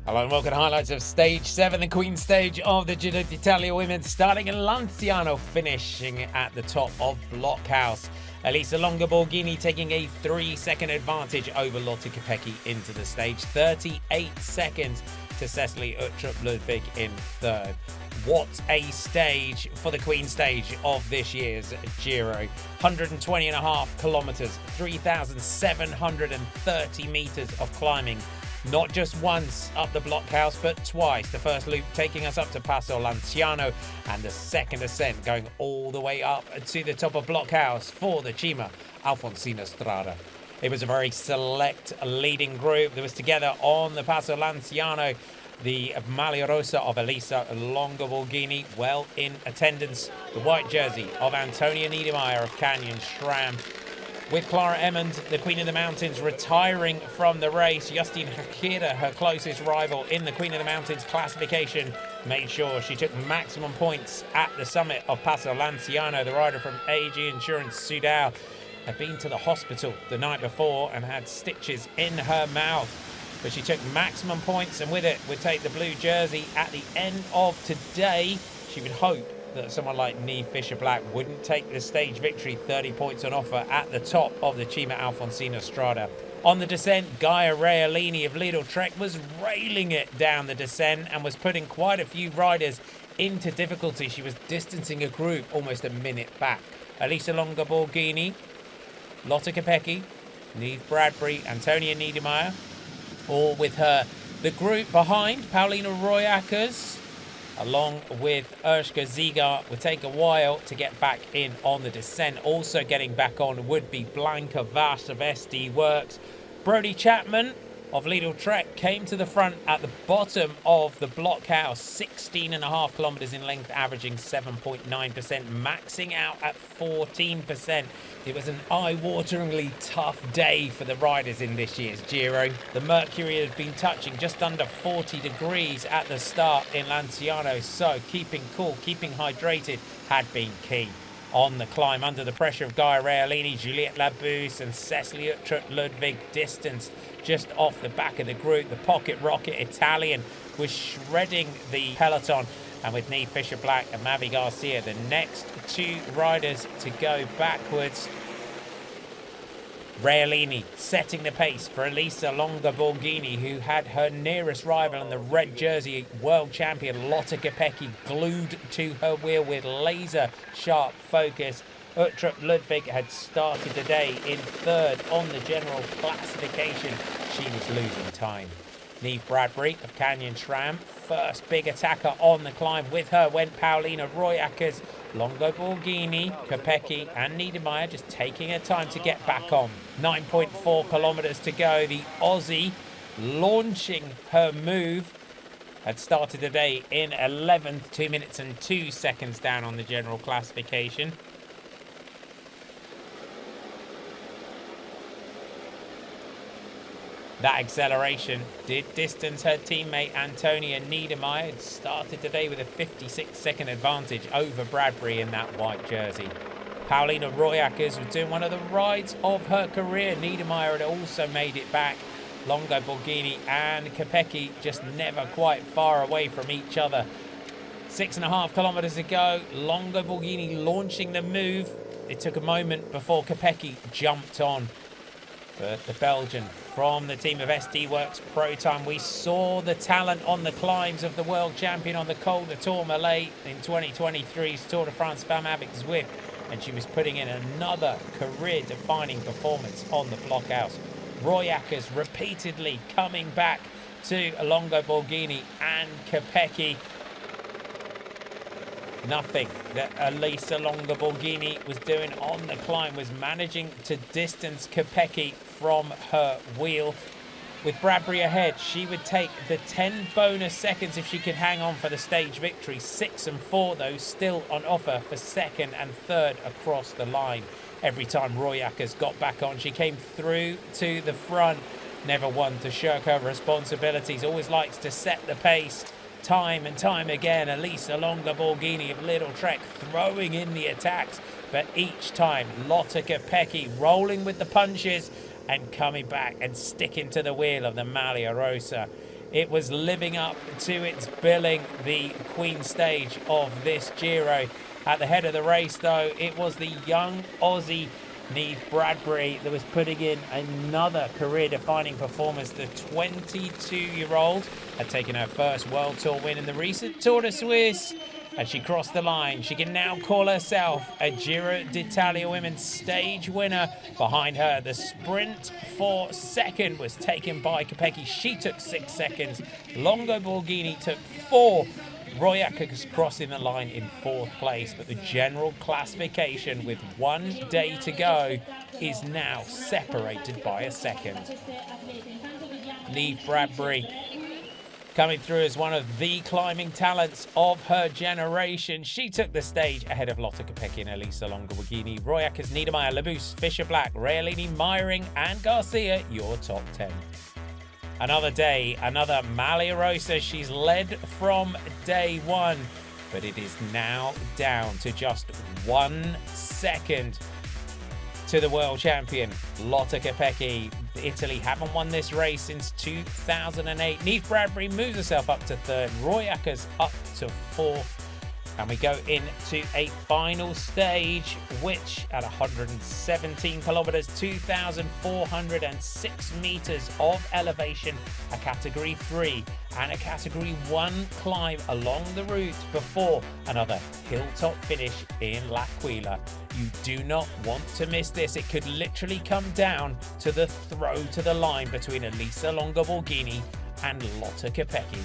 Hello and welcome to highlights of Stage 7, the Queen Stage of the Giro D'Italia women, starting in Lanciano, finishing at the top of Blockhouse. Elisa Longa-Borghini taking a 3-second advantage over Lotte Kopecky into the stage. 38 seconds to Cecilie Uttrup-Ludwig in third. What a stage for the Queen Stage of this year's Giro. 120.5 kilometres, 3,730 metres of climbing. Not just once up the Blockhouse, but twice. The first loop taking us up to Passo Lanciano, and the second ascent going all the way up to the top of Blockhouse for the Cima Alfonsina Strada. It was a very select leading group that was together on the Passo Lanciano. The Maglia Rosa of Elisa Longa-Borghini well in attendance. The white jersey of Antonia Niedermayer of Canyon SRAM. With Clara Emmond, the Queen of the Mountains, retiring from the race. Justine Hakira, her closest rival in the Queen of the Mountains classification, made sure she took maximum points at the summit of Passo Lanciano. The rider from AG Insurance Soudal had been to the hospital the night before and had stitches in her mouth. But she took maximum points, and with it would take the blue jersey at the end of today. She would hope that someone like Niamh Fisher-Black wouldn't take the stage victory. 30 points on offer at the top of the Cima Alfonsina Strada. On the descent, Gaia Realini of Lidl-Trek was railing it down the descent and was putting quite a few riders into difficulty. She was distancing a group almost a minute back. Elisa Longa-Borghini, Lotte Kopecky, Niamh Bradbury, Antonia Niedermayer, all with her. The group behind, Paulina Royackers, along with Urshka Ziegart, would take a while to get back in on the descent. Also getting back on would be Blanca Vass of SD Works. Brodie Chapman of Lidl-Trek came to the front at the bottom of the Blockhouse. 16.5 kilometres in length, averaging 7.9%, maxing out at 14%. It was an eye-wateringly tough day for the riders in this year's Giro. The mercury had been touching just under 40 degrees at the start in Lanciano, so keeping cool, keeping hydrated had been key. On the climb, under the pressure of Gaia Realini, Juliette Labousse and Cecilie Uttrup-Ludwig distanced just off the back of the group. The pocket rocket Italian was shredding the peloton, and with Niamh Fisher-Black and Mavi Garcia, the next two riders to go backwards. Realini setting the pace for Elisa Longa-Borghini, who had her nearest rival in the red jersey, world champion Lotte Kopecky, glued to her wheel with laser sharp focus. Uttrup-Ludwig had started the day in third on the general classification. She was losing time. Niamh Bradbury of Canyon SRAM, first big attacker on the climb. With her went Paulina Royackers, Longa-Borghini, Kopecky and Niedermayer, just taking her time to get back on. 9.4 kilometres to go. The Aussie, launching her move, had started the day in 11th, 2 minutes and 2 seconds down on the general classification. That acceleration did distance her teammate Antonia Niedermayer. Had started today with a 56-second advantage over Bradbury in that white jersey. Paulina Royackers was doing one of the rides of her career. Niedermayer had also made it back. Longa-Borghini and Kopecky just never quite far away from each other. 6.5 kilometres to go. Longa-Borghini launching the move. It took a moment before Kopecky jumped on. But the Belgian from the team of SD Works Pro Time, we saw the talent on the climbs of the world champion on the Col de Tourmalet in 2023's Tour de France Femmes avec Zwift, and she was putting in another career-defining performance on the Blockhouse. Royackers repeatedly coming back to Longa-Borghini and Kopecky. Nothing that Elisa Longa-Borghini was doing on the climb was managing to distance Kopecky from her wheel. With Bradbury ahead, she would take the 10 bonus seconds if she could hang on for the stage victory. 6 and 4, though, still on offer for second and third across the line. Every time Royackers got back on, she came through to the front. Never one to shirk her responsibilities, always likes to set the pace. Time and time again, Elisa Longa-Borghini of Lidl-Trek throwing in the attacks, but each time Lotte Kopecky rolling with the punches and coming back and sticking to the wheel of the Maglia Rosa. it was living up to its billing, the Queen stage of this Giro. At the head of the race, though, it was the young Aussie Neve Bradbury that was putting in another career-defining performance. The 22-year-old had taken her first World Tour win in the recent Tour de Suisse. As she crossed the line, she can now call herself a Giro D'Italia women's stage winner. Behind her, the sprint for second was taken by Kopecky. She took 6 seconds. Longo Borghini took 4. Royakas crossing the line in 4th place, but the general classification with 1 day to go is now separated by a second. Neve Bradbury coming through as one of the climbing talents of her generation. She took the stage ahead of Lotte Kopecky and Elisa Longo Borghini. Royakas, Niedermayer, Labous, Fisher-Black, Realini, Meiring and Garcia, your top 10. Another day, another Maglia Rosa. She's led from day one, but it is now down to just 1 second to the world champion, Lotte Kopecky. Italy haven't won this race since 2008. Neve Bradbury moves herself up to 3rd, Royakas up to 4th. And we go into a final stage, which at 117 kilometers, 2,406 meters of elevation, a category 3 and a category 1 climb along the route before another hilltop finish in L'Aquila. You do not want to miss this. It could literally come down to the throw to the line between Elisa Longo Borghini and Lotte Kopecky.